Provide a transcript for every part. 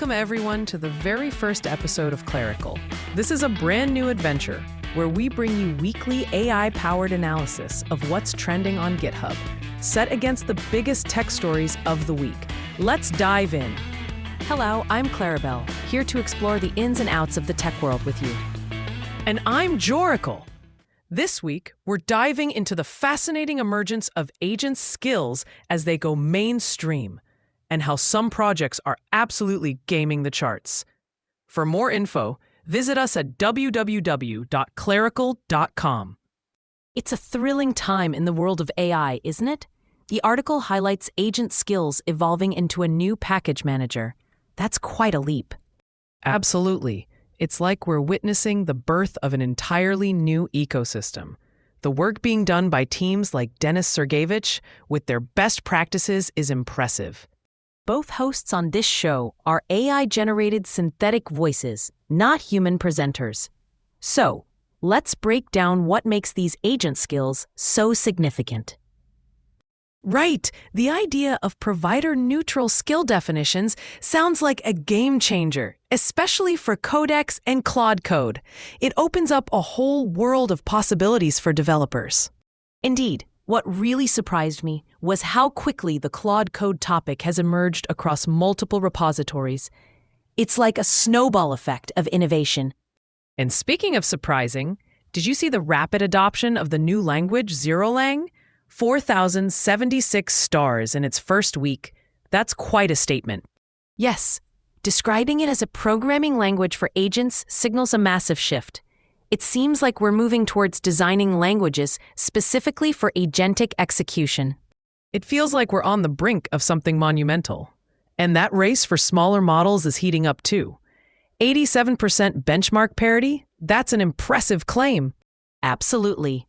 Welcome, everyone, to the very first episode of Clerical. This is a brand new adventure where we bring you weekly AI-powered analysis of what's trending on GitHub, set against the biggest tech stories of the week. Let's dive in. Hello, I'm Clarabelle, here to explore the ins and outs of the tech world with you. And I'm Joracle. This week, we're diving into the fascinating emergence of agent skills as they go mainstream, and how some projects are absolutely gaming the charts. For more info, visit us at www.clerical.com. It's a thrilling time in the world of AI, isn't it? The article highlights agent skills evolving into a new package manager. That's quite a leap. Absolutely. It's like we're witnessing the birth of an entirely new ecosystem. The work being done by teams like Denis Sergeyevich with their best practices is impressive. Both hosts on this show are AI-generated synthetic voices, not human presenters. So, let's break down what makes these agent skills so significant. Right! The idea of provider-neutral skill definitions sounds like a game changer, especially for Codex and Claude Code. It opens up a whole world of possibilities for developers. Indeed, what really surprised me was how quickly the Claude Code topic has emerged across multiple repositories. It's like a snowball effect of innovation. And speaking of surprising, did you see the rapid adoption of the new language Zerolang? 4,076 stars in its first week. That's quite a statement. Yes, describing it as a programming language for agents signals a massive shift. It seems like we're moving towards designing languages specifically for agentic execution. It feels like we're on the brink of something monumental. And that race for smaller models is heating up too. 87% benchmark parity? That's an impressive claim. Absolutely.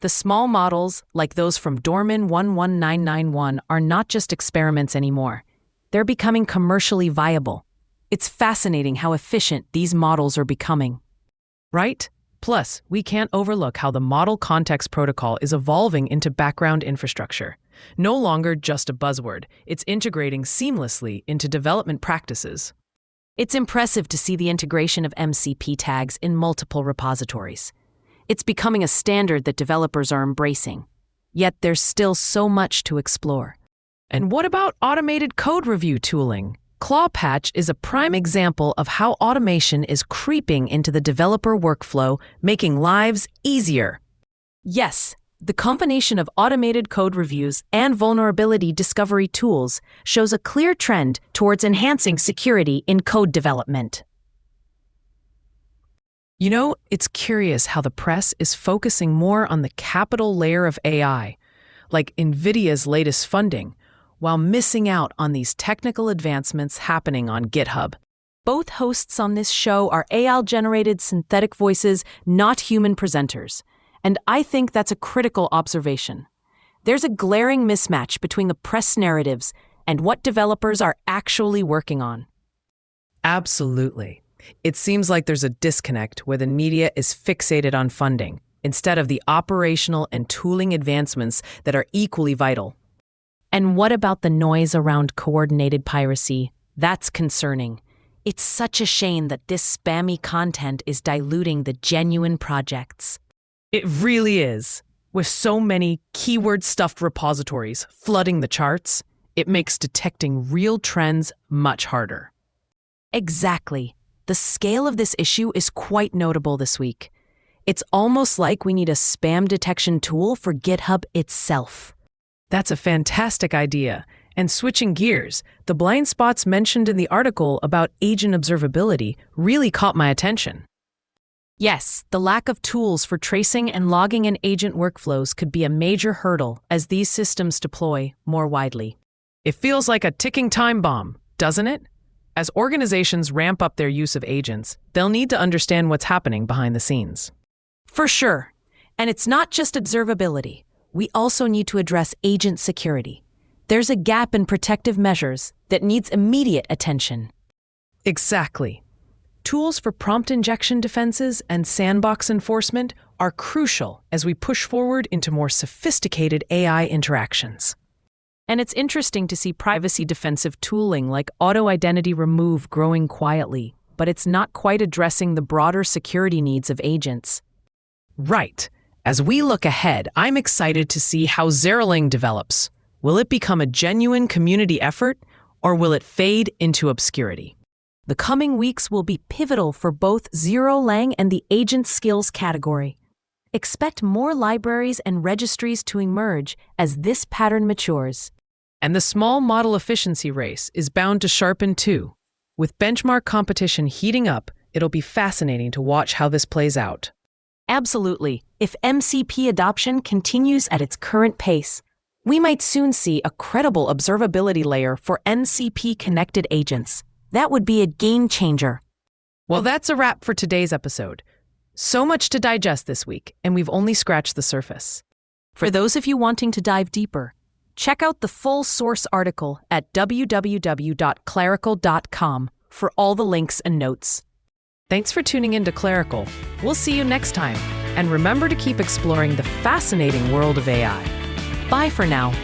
The small models, like those from Dorman 11991, are not just experiments anymore. They're becoming commercially viable. It's fascinating how efficient these models are becoming. Right? Plus, we can't overlook how the Model Context Protocol is evolving into background infrastructure. No longer just a buzzword, it's integrating seamlessly into development practices. It's impressive to see the integration of MCP tags in multiple repositories. It's becoming a standard that developers are embracing. Yet there's still so much to explore. And what about automated code review tooling? Clawpatch is a prime example of how automation is creeping into the developer workflow, making lives easier. Yes, the combination of automated code reviews and vulnerability discovery tools shows a clear trend towards enhancing security in code development. You know, it's curious how the press is focusing more on the capital layer of AI, like NVIDIA's latest funding, while missing out on these technical advancements happening on GitHub. Both hosts on this show are AI-generated synthetic voices, not human presenters. And I think that's a critical observation. There's a glaring mismatch between the press narratives and what developers are actually working on. Absolutely. It seems like there's a disconnect where the media is fixated on funding, instead of the operational and tooling advancements that are equally vital. And what about the noise around coordinated piracy? That's concerning. It's such a shame that this spammy content is diluting the genuine projects. It really is. With so many keyword-stuffed repositories flooding the charts, it makes detecting real trends much harder. Exactly. The scale of this issue is quite notable this week. It's almost like we need a spam detection tool for GitHub itself. That's a fantastic idea. And switching gears, the blind spots mentioned in the article about agent observability really caught my attention. Yes, the lack of tools for tracing and logging in agent workflows could be a major hurdle as these systems deploy more widely. It feels like a ticking time bomb, doesn't it? As organizations ramp up their use of agents, they'll need to understand what's happening behind the scenes. For sure. And it's not just observability. We also need to address agent security. There's a gap in protective measures that needs immediate attention. Exactly. Tools for prompt injection defenses and sandbox enforcement are crucial as we push forward into more sophisticated AI interactions. And it's interesting to see privacy defensive tooling like auto-identity remove growing quietly, but it's not quite addressing the broader security needs of agents. Right. As we look ahead, I'm excited to see how Zeraling develops. Will it become a genuine community effort, or will it fade into obscurity? The coming weeks will be pivotal for both Zeraling and the agent skills category. Expect more libraries and registries to emerge as this pattern matures. And the small model efficiency race is bound to sharpen too. With benchmark competition heating up, it'll be fascinating to watch how this plays out. Absolutely. If MCP adoption continues at its current pace, we might soon see a credible observability layer for NCP-connected agents. That would be a game changer. Well, that's a wrap for today's episode. So much to digest this week, and we've only scratched the surface. For those of you wanting to dive deeper, check out the full source article at www.clerical.com for all the links and notes. Thanks for tuning in to Clerical. We'll see you next time. And remember to keep exploring the fascinating world of AI. Bye for now.